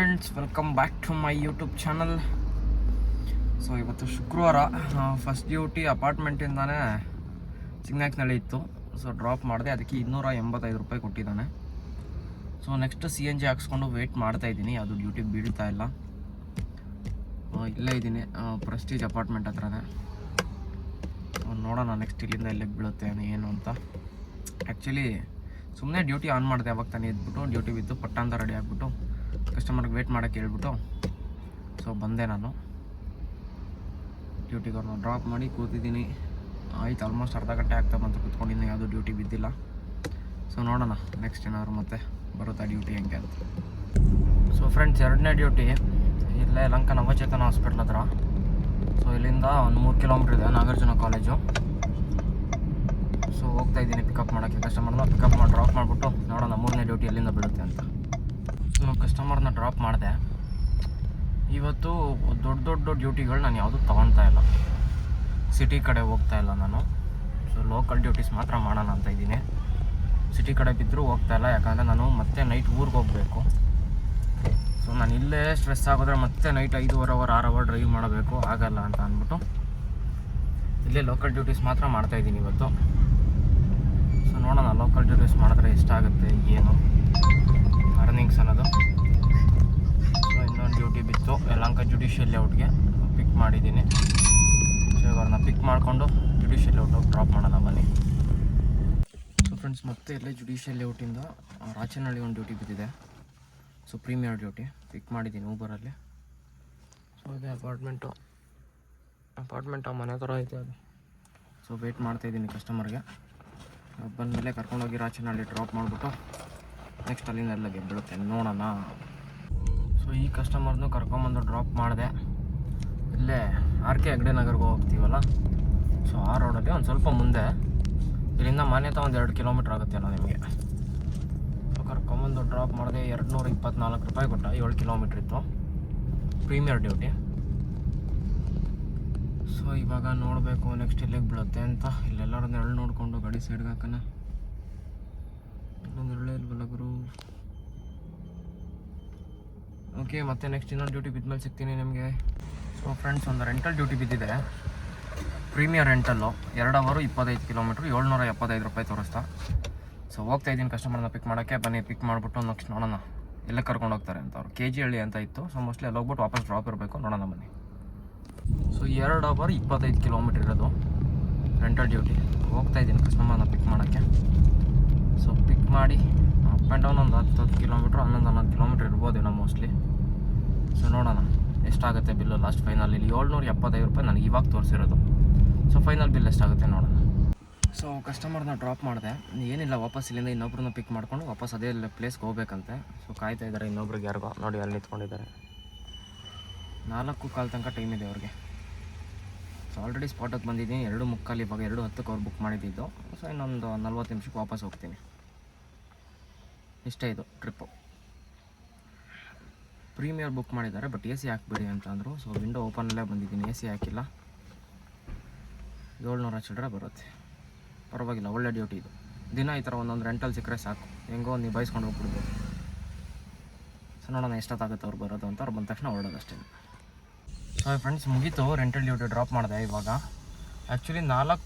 Friends, welcome back to my YouTube channel. So ಇವತ್ತು ಶುಕ್ರವಾರ, first duty ಅಪಾರ್ಟ್ಮೆಂಟಿಂದಾನೇ ಚಿಗ್ನಾಕ್ನಲ್ಲಿ ಇತ್ತು. So drop ಮಾಡಿದೆ, ಅದಕ್ಕೆ 285 ರೂಪಾಯಿ ಕೊಟ್ಟಿದ್ದಾನೆ. ಸೊ ನೆಕ್ಸ್ಟ್ CNG ಹಾಕ್ಸ್ಕೊಂಡು ವೆಯ್ಟ್ ಮಾಡ್ತಾಯಿದ್ದೀನಿ. ಅದು ಡ್ಯೂಟಿ ಬೀಳ್ತಾ ಇಲ್ಲ. ಇಲ್ಲೇ ಇದ್ದೀನಿ, ಪ್ರೆಸ್ಟೀಜ್ ಅಪಾರ್ಟ್ಮೆಂಟ್ ಹತ್ರನೇ. ನೋಡೋಣ ನೆಕ್ಸ್ಟ್ ಇಲ್ಲಿಂದ ಎಲ್ಲಿಗೆ ಬೀಳುತ್ತೆ ಏನು ಅಂತ. ಆ್ಯಕ್ಚುಲಿ ಸುಮ್ಮನೆ ಡ್ಯೂಟಿ ಆನ್ ಮಾಡಿದೆ, ಅವಾಗ ತಾನೇ ಇದ್ಬಿಟ್ಟು ಡ್ಯೂಟಿ ಬಿದ್ದು ಪಟ್ಟಾಂತ ರೆಡಿ ಆಗಿಬಿಟ್ಟು ಕಸ್ಟಮರ್ಗೆ ವೇಟ್ ಮಾಡೋಕ್ಕೆ ಹೇಳ್ಬಿಟ್ಟು ಸೊ ಬಂದೆ. ನಾನು ಡ್ಯೂಟಿಗೆ ಅವ್ರನ್ನ ಡ್ರಾಪ್ ಮಾಡಿ ಕೂತಿದ್ದೀನಿ. ಆಯ್ತು, ಆಲ್ಮೋಸ್ಟ್ ಅರ್ಧ ಗಂಟೆ ಆಗ್ತಾ ಬಂತು ಕೂತ್ಕೊಂಡಿದ್ದೀನಿ, ಯಾವುದೂ ಡ್ಯೂಟಿ ಬಿದ್ದಿಲ್ಲ. ಸೊ ನೋಡೋಣ ನೆಕ್ಸ್ಟ್ ಏನಾದ್ರು ಮತ್ತೆ ಬರುತ್ತಾ ಡ್ಯೂಟಿ ಹೆಂಗೆ ಅಂತ. ಸೊ ಫ್ರೆಂಡ್ಸ್, ಎರಡನೇ ಡ್ಯೂಟಿ ಇಲ್ಲೇ ಲಂಕ ನವಚೇತನ ಹಾಸ್ಪಿಟ್ಲ್ ಹತ್ರ. ಸೊ ಇಲ್ಲಿಂದ ಒಂದು 3 ಕಿಲೋಮೀಟ್ರ್ ಇದೆ ನಾಗಾರ್ಜುನ ಕಾಲೇಜು. ಸೊ ಹೋಗ್ತಾ ಇದ್ದೀನಿ ಪಿಕಪ್ ಮಾಡೋಕ್ಕೆ ಕಸ್ಟಮರ್ನ. ಪಿಕಪ್ ಮಾಡಿ ಡ್ರಾಪ್ ಮಾಡಿಬಿಟ್ಟು ನೋಡೋಣ ಮೂರನೇ ಡ್ಯೂಟಿ ಎಲ್ಲಿಂದ ಬೀಳುತ್ತೆ ಅಂತ. ಸೊ ಕಸ್ಟಮರ್ನ ಡ್ರಾಪ್ ಮಾಡಿದೆ. ಇವತ್ತು ದೊಡ್ಡ ದೊಡ್ಡ ಡ್ಯೂಟಿಗಳು ನಾನು ಯಾವುದೂ ತೊಗೊಳ್ತಾ ಇಲ್ಲ, ಸಿಟಿ ಕಡೆ ಹೋಗ್ತಾ ಇಲ್ಲ ನಾನು. ಸೊ ಲೋಕಲ್ ಡ್ಯೂಟೀಸ್ ಮಾತ್ರ ಮಾಡೋಣ ಅಂತ ಇದ್ದೀನಿ. ಸಿಟಿ ಕಡೆ ಬಿದ್ದರೂ ಹೋಗ್ತಾ ಇಲ್ಲ, ಯಾಕಂದರೆ ನಾನು ಮತ್ತೆ ನೈಟ್ ಊರಿಗೆ ಹೋಗಬೇಕು. ಸೊ ನಾನು ಇಲ್ಲೇ ಸ್ಟ್ರೆಸ್ ಆಗೋದ್ರೆ ಮತ್ತೆ ನೈಟ್ 5-6 ಅವರ್ ಡ್ರೈವ್ ಮಾಡಬೇಕು, ಆಗಲ್ಲ ಅಂತ ಅಂದ್ಬಿಟ್ಟು ಇಲ್ಲೇ ಲೋಕಲ್ ಡ್ಯೂಟೀಸ್ ಮಾತ್ರ ಮಾಡ್ತಾಯಿದ್ದೀನಿ ಇವತ್ತು. ಸೊ ನೋಡೋಣ ಲೋಕಲ್ ಡ್ಯೂಟೀಸ್ ಮಾಡಿದ್ರೆ ಎಷ್ಟಾಗುತ್ತೆ ಏನು ಅರ್ನಿಂಗ್ಸ್ ಅನ್ನೋದು. ಸೊ ಇನ್ನೊಂದು ಡ್ಯೂಟಿ ಬಿತ್ತು, ಯಲಹಂಕ ಜುಡಿಷಿಯಲ್ ಲೇಔಟ್ಗೆ ಪಿಕ್ ಮಾಡಿದ್ದೀನಿ. ಸೊ ಇವ್ರನ್ನ ಪಿಕ್ ಮಾಡಿಕೊಂಡು ಜುಡಿಷಿಯಲ್ ಲೇಔಟ್ ಡ್ರಾಪ್ ಮಾಡೋಣ ಬನ್ನಿ. ಸೊ ಫ್ರೆಂಡ್ಸ್, ಮತ್ತೆ ಇಲ್ಲೇ ಜುಡಿಷಿಯಲ್ ಲೇಔಟಿಂದ ರಾಚನಹಳ್ಳಿ ಒಂದು ಡ್ಯೂಟಿ ಬಿದ್ದಿದೆ. ಸೊ ಪ್ರೀಮಿಯರ್ ಡ್ಯೂಟಿ ಪಿಕ್ ಮಾಡಿದ್ದೀನಿ ಊಬರಲ್ಲಿ. ಸೊ ಅದೇ ಅಪಾರ್ಟ್ಮೆಂಟು ಮನೆ ಥರ ಐತೆ ಅದು. ಸೊ ವೆಯ್ಟ್ ಮಾಡ್ತಾಯಿದ್ದೀನಿ ಕಸ್ಟಮರ್ಗೆ. ಬಂದಮೇಲೆ ಕರ್ಕೊಂಡೋಗಿ ರಾಚನಹಳ್ಳಿ ಡ್ರಾಪ್ ಮಾಡಿಬಿಟ್ಟು ನೆಕ್ಸ್ಟ್ ಅಲ್ಲಿಂದ ಎಲ್ಲಗೆ ಬೀಳುತ್ತೆ ನೋಡೋಣ. ಸೊ ಈ ಕಸ್ಟಮರ್ನು ಕರ್ಕೊಂಬಂದು ಡ್ರಾಪ್ ಮಾಡಿದೆ. ಇಲ್ಲೇ RK ಹೆಗ್ಡೆ ನಗರ್ಗೆ ಹೋಗ್ತೀವಲ್ಲ, ಸೊ ಆ ರೋಡಲ್ಲಿ ಒಂದು ಸ್ವಲ್ಪ ಮುಂದೆ, ಇಲ್ಲಿಂದ ಮಾನ್ಯತಾ ಒಂದು 2 ಕಿಲೋಮೀಟ್ರ್ ಆಗುತ್ತೇನೋ ನಿಮಗೆ. ಸೊ ಕರ್ಕೊಂಬಂದು ಡ್ರಾಪ್ ಮಾಡಿದೆ. 224 ರೂಪಾಯಿ ಕೊಟ್ಟ, 7 ಕಿಲೋಮೀಟ್ರ್ ಇತ್ತು ಪ್ರೀಮಿಯರ್ ಡ್ಯೂಟಿ. ಸೊ ಇವಾಗ ನೋಡಬೇಕು ನೆಕ್ಸ್ಟ್ ಎಲ್ಲಿಗೆ ಬೀಳುತ್ತೆ ಅಂತ. ಇಲ್ಲೆಲ್ಲರೂ ನೆರಳು ನೋಡಿಕೊಂಡು ಗಾಡಿ ಸೈಡ್ಗೆ ಹಾಕೋಣ. ಇನ್ನೊಂದು ನೆರಳೇ ಇಲ್ವಲ್ಲ ಗುರು. ಓಕೆ, ಮತ್ತೆ ನೆಕ್ಸ್ಟ್ ಇನ್ನೊಂದು ಡ್ಯೂಟಿ ಬಿದ್ಮೇಲೆ ಸಿಗ್ತೀನಿ ನಿಮಗೆ. ಸೊ ಫ್ರೆಂಡ್ಸ್, ಒಂದು ರೆಂಟಲ್ ಡ್ಯೂಟಿ ಬಿದ್ದಿದೆ, ಪ್ರೀಮಿಯರ್ ರೆಂಟಲ್ಲು. 2 ಅವರ್ 25 ಕಿಲೋಮೀಟ್ರ್, 775 ರೂಪಾಯಿ ತೋರಿಸ್ತಾ. ಸೊ ಹೋಗ್ತಾ ಇದ್ದೀನಿ ಕಸ್ಟಮರ್ನ ಪಿಕ್ ಮಾಡೋಕ್ಕೆ. ಬನ್ನಿ ಪಿಕ್ ಮಾಡಿಬಿಟ್ಟು ನೆಕ್ಸ್ಟ್ ನೋಡೋಣ ಎಲ್ಲ ಕರ್ಕೊಂಡು ಹೋಗ್ತಾರೆ ಅಂತ. ಅವ್ರು KG ಹಳ್ಳಿ ಅಂತ ಇತ್ತು. ಸೊ ಮೋಸ್ಟ್ಲಿ ಅಲ್ಲಿ ಹೋಗ್ಬಿಟ್ಟು ವಾಪಸ್ ಡ್ರಾಪ್ ಇರಬೇಕು, ನೋಡೋಣ ಬನ್ನಿ. ಸೊ 2 ಅವರ್ 25 ಕಿಲೋಮೀಟ್ರ್ ಇರೋದು ರೆಂಟಲ್ ಡ್ಯೂಟಿ. ಹೋಗ್ತಾ ಇದ್ದೀನಿ ಕಸ್ಟಮರ್ನ ಪಿಕ್ ಮಾಡೋಕ್ಕೆ. ಸೊ ಪಿಕ್ ಮಾಡಿ ಅಪ್ ಆ್ಯಂಡ್ ಡೌನ್ ಒಂದು 10 ಕಿಲೋಮೀಟ್ರ್, 11 ಕಿಲೋಮೀಟ್ರ್ ಇರ್ಬೋದೇನೋ ಮೋಸ್ಟ್ಲಿ. ಸೊ ನೋಡೋಣ ಎಷ್ಟಾಗುತ್ತೆ ಬಿಲ್ಲು ಲಾಸ್ಟ್ ಫೈನಲ್. ಇಲ್ಲಿ 775 ರೂಪಾಯಿ ನನಗೆ ಇವಾಗ ತೋರಿಸಿರೋದು. ಸೊ ಫೈನಲ್ ಬಿಲ್ ಎಷ್ಟಾಗುತ್ತೆ ನೋಡೋಣ. ಸೊ ಕಸ್ಟಮರ್ನ ಡ್ರಾಪ್ ಮಾಡಿದೆ. ಏನಿಲ್ಲ, ವಾಪಸ್ ಇಲ್ಲಿಂದ ಇನ್ನೊಬ್ರನ್ನ ಪಿಕ್ ಮಾಡ್ಕೊಂಡು ವಾಪಸ್ ಅದೇ ಪ್ಲೇಸ್ಗೆ ಹೋಗ್ಬೇಕಂತೆ. ಸೊ ಕಾಯ್ತಾ ಇದ್ದಾರೆ ಇನ್ನೊಬ್ರಿಗೆ, ಯಾರಿಗೋ ನೋಡಿ ಅಲ್ಲಿ ನಿಂತ್ಕೊಂಡಿದ್ದಾರೆ. 4:15 ತನಕ ಟೈಮ್ ಇದೆ ಅವ್ರಿಗೆ. ಸೊ ಆಲ್ರೆಡಿ ಸ್ಪಾಟಿಗೆ ಬಂದಿದ್ದೀನಿ. 2:45 ಇವಾಗ 2:10 ಅವ್ರು ಬುಕ್ ಮಾಡಿದ್ದು. ಸೊ ಇನ್ನೊಂದು 40 ನಿಮಿಷಕ್ಕೆ ವಾಪಸ್ ಹೋಗ್ತೀನಿ. ಇಷ್ಟೇ ಇದು ಟ್ರಿಪ್ಪು. ಪ್ರೀಮಿಯರ್ ಬುಕ್ ಮಾಡಿದ್ದಾರೆ, ಬಟ್ AC ಹಾಕ್ಬಿಡಿ ಅಂತ ಅಂದರು. ಸೊ ವಿಂಡೋ ಓಪನಲ್ಲೇ ಬಂದಿದ್ದೀನಿ, AC ಹಾಕಿಲ್ಲ. 700 ಚಿಲ್ಲರೆ ಬರುತ್ತೆ, ಪರವಾಗಿಲ್ಲ, ಒಳ್ಳೆ ಡ್ಯೂಟಿ ಇದು. ದಿನ ಈ ಥರ ಒಂದೊಂದು ರೆಂಟಲ್ ಸಿಕ್ಕರೆ ಸಾಕು, ಹೆಂಗೋ ನಿಭಾಯಿಸ್ಕೊಂಡು ಹೋಗ್ಬಿಡ್ಬೋದು. ಸೊ ನೋಡೋಣ ಎಷ್ಟೊತ್ತಾಗುತ್ತೆ ಅವ್ರು ಬರೋದು ಅಂತ. ಅವ್ರು ಬಂದ ತಕ್ಷಣ ಹೊರಡೋದು ಅಷ್ಟೇ. ಸೊ ಫ್ರೆಂಡ್ಸ್, ಮುಗೀತು ರೆಂಟಲ್ ಡ್ಯೂಟಿ ಡ್ರಾಪ್ ಮಾಡಿದೆ ಇವಾಗ. ಆ್ಯಕ್ಚುಲಿ 4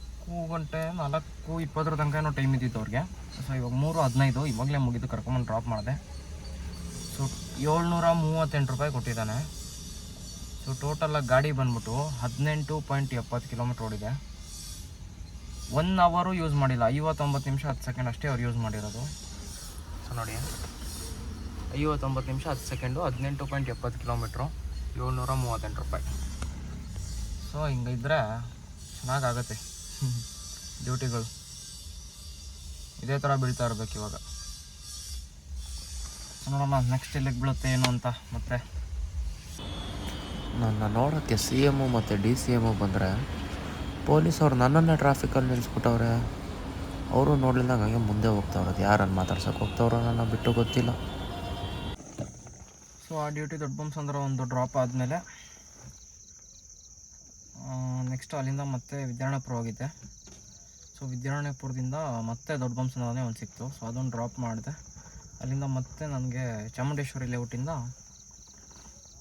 ಗಂಟೆ 4:20 ತನಕ ಏನೋ ಟೈಮ್ ಇದ್ದಿತ್ತು ಅವ್ರಿಗೆ. ಸೊ ಇವಾಗ 3:15 ಇವಾಗಲೇ ಮುಗಿದು ಕರ್ಕೊಂಬಂದು ಡ್ರಾಪ್ ಮಾಡಿದೆ. ಸೊ 738 ರೂಪಾಯಿ ಕೊಟ್ಟಿದ್ದಾನೆ. ಸೊ ಟೋಟಲಾಗಿ ಗಾಡಿ ಬಂದ್ಬಿಟ್ಟು 18.70 ಕಿಲೋಮೀಟ್ರ್ ಓಡಿದೆ. 1 ಅವರು ಯೂಸ್ ಮಾಡಿಲ್ಲ, 59 ನಿಮಿಷ 10 ಸೆಕೆಂಡ್ ಅಷ್ಟೇ ಅವ್ರು ಯೂಸ್ ಮಾಡಿರೋದು. ಸೊ ನೋಡಿ, 59 ನಿಮಿಷ 10 ಸೆಕೆಂಡು, 18.70 ಕಿಲೋಮೀಟ್ರು, 738 ರೂಪಾಯಿ. ಸೊ ಹಿಂಗಿದ್ರೆ ಚೆನ್ನಾಗಾಗತ್ತೆ ಡ್ಯೂಟಿಗಳು. ಇದೇ ಥರ ಬೀಳ್ತಾ ಇರಬೇಕು ಇವಾಗ. ಸೊ ನೋಡೋಣ ನೆಕ್ಸ್ಟ್ ಎಲ್ಲಿಗೆ ಬೀಳುತ್ತೆ ಏನು ಅಂತ. ಮತ್ತೆ ನನ್ನ ನೋಡೋಕ್ಕೆ CM ಮತ್ತು DCM ಬಂದರೆ ಪೊಲೀಸವ್ರು ನನ್ನನ್ನೇ ಟ್ರಾಫಿಕಲ್ಲಿ ನಿಲ್ಲಿಸ್ಬಿಟ್ಟವ್ರೆ. ಅವರು ನೋಡಲಿಲ್ಲ, ಹಂಗೆ ಮುಂದೆ ಹೋಗ್ತಾವ್ರೆ. ಅದು ಯಾರನ್ನು ಮಾತಾಡ್ಸೋಕೆ ಹೋಗ್ತಾವ್ರೋ ನನ್ನ ಬಿಟ್ಟು ಗೊತ್ತಿಲ್ಲ. ಸೊ ಆ ಡ್ಯೂಟಿ ದೊಡ್ಡ ಬೊಮ್ಮಸಂದ್ರ ಒಂದು ಡ್ರಾಪ್ ಆದಮೇಲೆ ನೆಕ್ಸ್ಟ್ ಅಲ್ಲಿಂದ ಮತ್ತೆ ವಿದ್ಯಾರಣ್ಯಪುರ ಹೋಗಿದ್ದೆ. ಸೊ ವಿದ್ಯಾರಣ್ಯಪುರದಿಂದ ಮತ್ತೆ ದೊಡ್ಡ ಬೊಮ್ಮಸಂದ್ರನೇ ಒಂದು ಸಿಕ್ತು. ಸೊ ಅದೊಂದು ಡ್ರಾಪ್ ಮಾಡಿದೆ. ಅಲ್ಲಿಂದ ಮತ್ತೆ ನನಗೆ ಚಾಮುಂಡೇಶ್ವರಿ ಲೇಔಟಿಂದ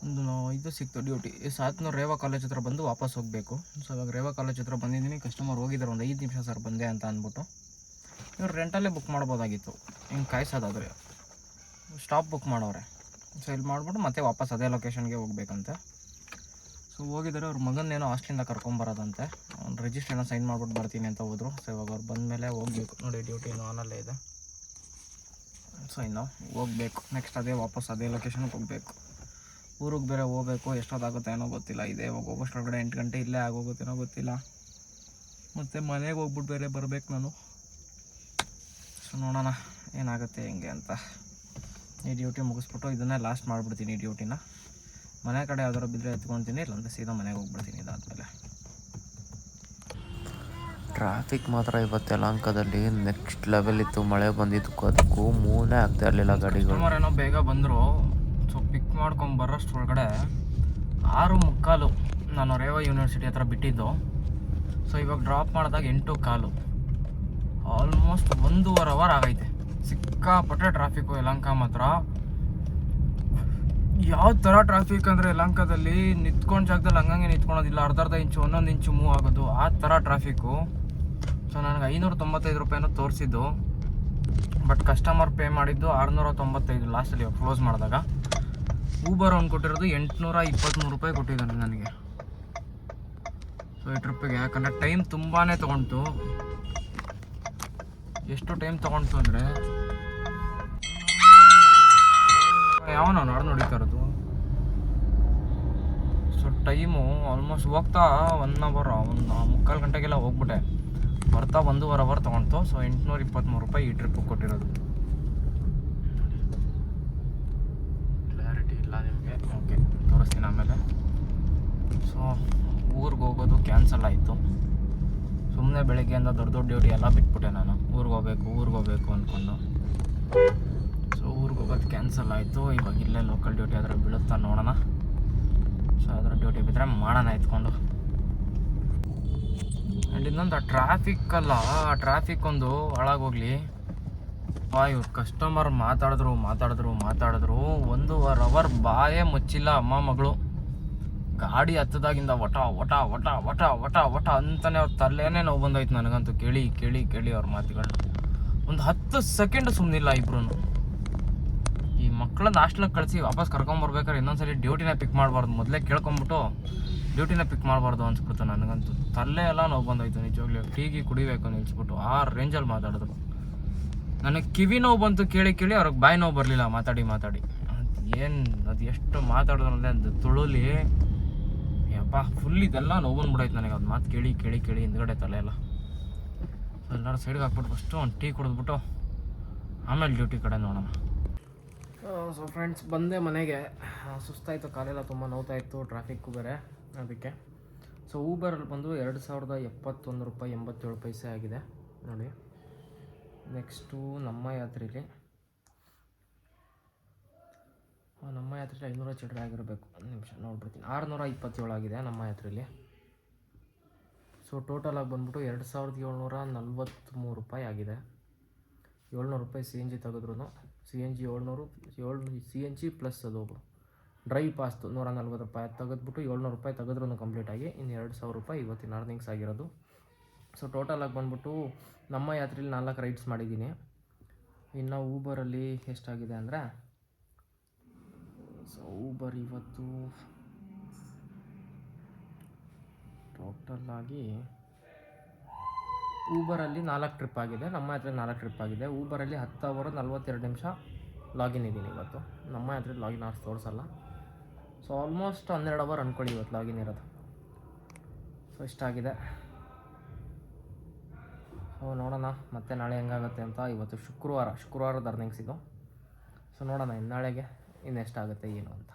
ಒಂದು ಇದು ಸಿಕ್ತು ಡ್ಯೂಟಿ. ಸಾತ್ನೂರು ರೇವಾ ಕಾಲೇಜ್ ಹತ್ರ ಬಂದು ವಾಪಸ್ ಹೋಗಬೇಕು. ಸೊ ಇವಾಗ ರೇವಾ ಕಾಲೇಜ್ ಹತ್ರ ಬಂದಿದ್ದೀನಿ. ಕಸ್ಟಮರ್ ಹೋಗಿದ್ದಾರೆ, ಒಂದು 5 ನಿಮಿಷ ಸರ್ ಬಂದೆ ಅಂತ ಅಂದ್ಬಿಟ್ಟು. ಇವ್ರು ರೆಂಟಲ್ಲೇ ಬುಕ್ ಮಾಡ್ಬೋದಾಗಿತ್ತು, ಹಿಂಗೆ ಕಾಯಿಸೋದಾದರೆ. ಸ್ಟಾಪ್ ಬುಕ್ ಮಾಡೋರೆ. ಸೊ ಇಲ್ಲಿ ಮಾಡಿಬಿಟ್ಟು ಮತ್ತೆ ವಾಪಸ್ ಅದೇ ಲೊಕೇಶನ್ಗೆ ಹೋಗ್ಬೇಕಂತೆ. ಸೊ ಹೋಗಿದ್ದಾರೆ, ಅವ್ರ ಮಗನ್ನೇನೋ ಹಾಸ್ಟ್ಲಿಂದ ಕರ್ಕೊಂಬರೋದಂತೆ. ಅವ್ನು ರಿಜಿಸ್ಟ್ರ್ ಏನೋ ಸೈನ್ ಮಾಡ್ಬಿಟ್ಟು ಬರ್ತೀನಿ ಅಂತ ಹೋದರು. ಸೊ ಇವಾಗ ಅವ್ರು ಬಂದಮೇಲೆ ಹೋಗ್ಬೇಕು. ನೋಡಿ ಡ್ಯೂಟಿ ಇನ್ನೂ ಆನಲ್ಲೇ ಇದೆ. ಸೊ ಇನ್ನು ಹೋಗ್ಬೇಕು. ನೆಕ್ಸ್ಟ್ ವಾಪಸ್ ಅದೇ ಲೊಕೇಶನ್ಗೆ ಹೋಗಬೇಕು. ಊರಿಗೆ ಬೇರೆ ಹೋಗ್ಬೇಕು. ಎಷ್ಟೊತ್ತಾಗುತ್ತೆ ಏನೋ ಗೊತ್ತಿಲ್ಲ. ಇವಾಗ ಹೋಗೋಷ್ಟೊಳಗಡೆ 8 ಗಂಟೆ ಇಲ್ಲೇ ಆಗೋಗುತ್ತೇನೋ ಗೊತ್ತಿಲ್ಲ. ಮತ್ತು ಮನೆಗೆ ಹೋಗ್ಬಿಟ್ಟು ಬೇರೆ ಬರಬೇಕು ನಾನು. ಸೊ ನೋಡೋಣ ಏನಾಗುತ್ತೆ ಹೆಂಗೆ ಅಂತ. ಈ ಡ್ಯೂಟಿ ಮುಗಿಸ್ಬಿಟ್ಟು ಇದನ್ನೇ ಲಾಸ್ಟ್ ಮಾಡಿಬಿಡ್ತೀನಿ. ಈ ಡ್ಯೂಟಿನ ಮನೆ ಕಡೆ ಯಾವ್ದಾರು ಬಿದ್ದರೆ ಎತ್ಕೊಳ್ತೀನಿ, ಇಲ್ಲಾಂದರೆ ಸೀದಾ ಮನೆಗೆ ಹೋಗ್ಬಿಡ್ತೀನಿ ಇದಾದಮೇಲೆ. ಟ್ರಾಫಿಕ್ ಮಾತ್ರ ಇವತ್ತು ಯಲಹಂಕದಲ್ಲಿ ನೆಕ್ಸ್ಟ್ ಲೆವೆಲ್ ಇತ್ತು. ಮಳೆ ಬಂದಿದ್ದಕ್ಕೂ ಅದಕ್ಕೂ ಮೂನೇ ಆಗ್ತಾ ಇರಲಿಲ್ಲ ಗಾಡಿಗಳು. ಕಸ್ಟಮರ್ ಏನೋ ಬೇಗ ಬಂದರು. ಸೊ ಪಿಕ್ ಮಾಡ್ಕೊಂಡು ಬರೋಷ್ಟೊಳಗಡೆ 6:45 ನಾನು ರೇವಾ ಯೂನಿವರ್ಸಿಟಿ ಹತ್ರ ಬಿಟ್ಟಿದ್ದು. ಸೊ ಇವಾಗ ಡ್ರಾಪ್ ಮಾಡಿದಾಗ 8:15. ಆಲ್ಮೋಸ್ಟ್ 1.5 ಅವರ್ ಆಗೈತೆ. ಸಿಕ್ಕಾಪಟ್ಟೆ ಟ್ರಾಫಿಕ್ಕು ಯಲಹಂಕ ಮಾತ್ರ. ಯಾವ ಥರ ಟ್ರಾಫಿಕ್ ಅಂದರೆ ಯಲಹಂಕದಲ್ಲಿ ನಿಂತ್ಕೊಂಡು ಜಾಗದಲ್ಲಿ ಹಂಗಂಗೆ ನಿಂತ್ಕೊಳೋದಿಲ್ಲ. ಅರ್ಧ ಇಂಚು 1 ಇಂಚು ಮೂವ್ ಆಗೋದು, ಆ ಥರ ಟ್ರಾಫಿಕ್ಕು. ಸೊ ನನಗೆ 595 ರೂಪಾಯಿನೂ ತೋರಿಸಿದ್ದು, ಬಟ್ ಕಸ್ಟಮರ್ ಪೇ ಮಾಡಿದ್ದು 695 ಲಾಸ್ಟಲ್ಲಿ ಕ್ಲೋಸ್ ಮಾಡಿದಾಗ. ಊಬರ್ ಅವ್ನು ಕೊಟ್ಟಿರೋದು 823 ರೂಪಾಯಿ ಕೊಟ್ಟಿದ್ದಾನೆ ನನಗೆ. ಸೊ ಈ ಟ್ರಿಪ್ಪಿಗೆ, ಯಾಕಂದರೆ ಟೈಮ್ ತುಂಬಾ ತೊಗೊಳ್ತು. ಎಷ್ಟು ಟೈಮ್ ತೊಗೊಳ್ತು ಅಂದರೆ, ಯಾವನೋ ನೋಡಿತಾ ಇರೋದು. ಸೊ ಟೈಮು ಆಲ್ಮೋಸ್ಟ್ ಹೋಗ್ತಾ 1 ಅವರ್, 1.25 ಗಂಟೆಗೆಲ್ಲ ಹೋಗ್ಬಿಟ್ಟೆ. ಬರ್ತಾ 1.5 ಅವರ್ ತೊಗೊಳ್ತು. ಸೊ 823 ರೂಪಾಯಿ ಈ ಟ್ರಿಪ್ಪಿಗೆ ಕೊಟ್ಟಿರೋದು. ಕ್ಲಾರಿಟಿ ಇಲ್ಲ ನಿಮಗೆ, ಓಕೆ ತೋರಿಸ್ತೀನಿ ಆಮೇಲೆ. ಸೊ ಊರಿಗೆ ಹೋಗೋದು ಕ್ಯಾನ್ಸಲ್ ಆಯಿತು. ಸುಮ್ಮನೆ ಬೆಳಗ್ಗೆಯಿಂದ ದೊಡ್ಡ ಡ್ಯೂಟಿ ಎಲ್ಲ ಬಿಟ್ಬಿಟ್ಟೆ ನಾನು. ಊರಿಗೆ ಹೋಗ್ಬೇಕು ಅಂದ್ಕೊಂಡು. ಸೊ ಊರಿಗೆ ಹೋಗೋದು ಕ್ಯಾನ್ಸಲ್ ಆಯಿತು. ಇವಾಗ ಇಲ್ಲೇ ಲೋಕಲ್ ಡ್ಯೂಟಿ ಆದರೆ ಬೀಳುತ್ತಾ ನೋಡೋಣ. ಸೊ ಅದರ ಡ್ಯೂಟಿ ಬಿದ್ದರೆ ಮಾಡೋಣ ಎತ್ಕೊಂಡು. ಆ್ಯಂಡ್ ಇನ್ನೊಂದು ಟ್ರಾಫಿಕ್ಕಲ್ಲ, ಆ ಟ್ರಾಫಿಕ್ ಒಂದು ಹಾಳಾಗೋಗ್ಲಿ. ಇವ್ರು ಕಸ್ಟಮರ್ ಮಾತಾಡಿದ್ರು 1.5 ಅವರ್ ಬಾಯೇ ಮುಚ್ಚಿಲ್ಲ ಅಮ್ಮ ಮಗಳು. ಗಾಡಿ ಹತ್ತದಾಗಿಂದ ವಟ ಅಂತಲೇ ಅವ್ರ ತಲೆನೇ ನೋವು ಬಂದೋಯ್ತು ನನಗಂತೂ. ಕೇಳಿ ಅವ್ರ ಮಾತುಗಳನ್ನ. ಒಂದು 10 ಸೆಕೆಂಡ್ ಸುಮ್ಮನಿಲ್ಲ ಇಬ್ರು. ಈ ಮಕ್ಕಳನ್ನ ಹಾಸ್ಟ್ಲಿಗೆ ಕಳಿಸಿ ವಾಪಸ್ ಕರ್ಕೊಂಬರ್ಬೇಕಾದ್ರೆ ಇನ್ನೊಂದ್ಸಲಿ ಡ್ಯೂಟಿನ ಪಿಕ್ ಮಾಡಬಾರ್ದು. ಮೊದಲೇ ಕೇಳ್ಕೊಂಬಿಟ್ಟು ಡ್ಯೂಟಿನ ಪಿಕ್ ಮಾಡಬಾರ್ದು ಅನ್ಸ್ಬಿಡ್ತು ನನಗಂತೂ. ತಲೆ ಎಲ್ಲ ನೋವು ಬಂದೋಯ್ತು ನಿಜವಾಗ್ಲೂ. ಟೀಗಿ ಕುಡಿಬೇಕು ನಿಲ್ಸ್ಬಿಟ್ಟು ಆ ರೇಂಜಲ್ಲಿ ಮಾತಾಡಿದ್ರು. ನನಗೆ ಕಿವಿ ನೋವು ಬಂತು ಕೇಳಿ. ಅವ್ರಿಗೆ ಬಾಯಿ ನೋವು ಬರಲಿಲ್ಲ ಮಾತಾಡಿ. ಅದು ಎಷ್ಟು ಮಾತಾಡಿದ್ರು ಅಂದರೆ ಅದು ತುಳುಲಿ ಯಪ್ಪ ಫುಲ್ ಇದೆಲ್ಲ ನೋವು ಬಂದ್ಬಿಡಾಯ್ತು ನನಗೆ. ಅದು ಮಾತು ಕೇಳಿ ಹಿಂದ್ಗಡೆ ತಲೆ ಎಲ್ಲ. ಎಲ್ಲರೂ ಸೈಡ್ಗೆ ಹಾಕ್ಬಿಟ್ಟು ಫಸ್ಟು ಒಂದು ಟೀ ಕುಡಿದ್ಬಿಟ್ಟು ಆಮೇಲೆ ಡ್ಯೂಟಿ ಕಡೆ ನೋಡೋಣ. ಸೊ ಫ್ರೆಂಡ್ಸ್ ಬಂದೆ ಮನೆಗೆ. ಸುಸ್ತಾಯಿತು, ಕಾಲೆಲ್ಲ ತುಂಬ ನೋವ್ತಾಯಿತ್ತು, ಟ್ರಾಫಿಕ್ಕು ಬೇರೆ ಅದಕ್ಕೆ. ಸೊ ಊಬರಲ್ಲಿ ಬಂದು 2071 ರೂಪಾಯಿ 87 ಪೈಸೆ ಆಗಿದೆ ನೋಡಿ. ನೆಕ್ಸ್ಟು ನಮ್ಮ ಯಾತ್ರೆಯಲ್ಲಿ 500 ಚಿಲ್ಲರೆ ಆಗಿರಬೇಕು. 1 ನಿಮಿಷ ನೋಡ್ಬಿಡ್ತೀನಿ. 627 ಆಗಿದೆ ನಮ್ಮ ಯಾತ್ರೆಯಲ್ಲಿ. ಸೊ ಟೋಟಲಾಗಿ ಬಂದ್ಬಿಟ್ಟು 2743 ರೂಪಾಯಿ ಆಗಿದೆ. 700 ರೂಪಾಯಿ CNG ತೆಗೆದ್ರು. CNG 700 CNG ಪ್ಲಸ್ ಅದು ಡ್ರೈ ಪಾಸ್ತು 140 ರೂಪಾಯಿ ತೆಗೆದ್ಬಿಟ್ಟು 700 ರೂಪಾಯಿ ತೆಗೆದ್ರೂ ಕಂಪ್ಲೀಟಾಗಿ. ಇನ್ನು 2000 ರೂಪಾಯಿ ಇವತ್ತಿನ ಅರ್ನಿಂಗ್ಸ್ ಆಗಿರೋದು. ಸೊ ಟೋಟಲಾಗಿ ಬಂದ್ಬಿಟ್ಟು ನಮ್ಮ ಯಾತ್ರೆಯಲ್ಲಿ 4 ರೈಡ್ಸ್ ಮಾಡಿದ್ದೀನಿ. ಇನ್ನು ಊಬರಲ್ಲಿ ಎಷ್ಟಾಗಿದೆ ಅಂದರೆ, ಸೊ ಊಬರ್ ಇವತ್ತು ಟೋಟಲಾಗಿ ಊಬರಲ್ಲಿ 4 ಟ್ರಿಪ್ ಆಗಿದೆ. ನಮ್ಮ ಯಾತ್ರೆ 4 ಟ್ರಿಪ್ ಆಗಿದೆ. ಊಬರಲ್ಲಿ 10 ಅವರ್ 42 ನಿಮಿಷ ಲಾಗಿನ್ ಇದ್ದೀನಿ ಇವತ್ತು. ನಮ್ಮ ಯಾತ್ರೆ ಲಾಗಿನ್ ಅವರ್ಸ್ ತೋರಿಸಲ್ಲ. ಸೊ ಆಲ್ಮೋಸ್ಟ್ 12 ಅವರ್ ಅಂದ್ಕೊಳ್ಳಿ ಇವತ್ತು ಲಾಗಿನ್ ಇರೋದು. ಸೊ ಇಷ್ಟಾಗಿದೆ. ಸೊ ನೋಡೋಣ ಮತ್ತೆ ನಾಳೆ ಹೆಂಗಾಗುತ್ತೆ ಅಂತ. ಇವತ್ತು ಶುಕ್ರವಾರದ ಅರ್ನಿಂಗ್ಸ್ ಇದು. ಸೊ ನೋಡೋಣ ನಾಳೆಗೆ ಇನ್ನೆಷ್ಟಾಗುತ್ತೆ ಏನು ಅಂತ.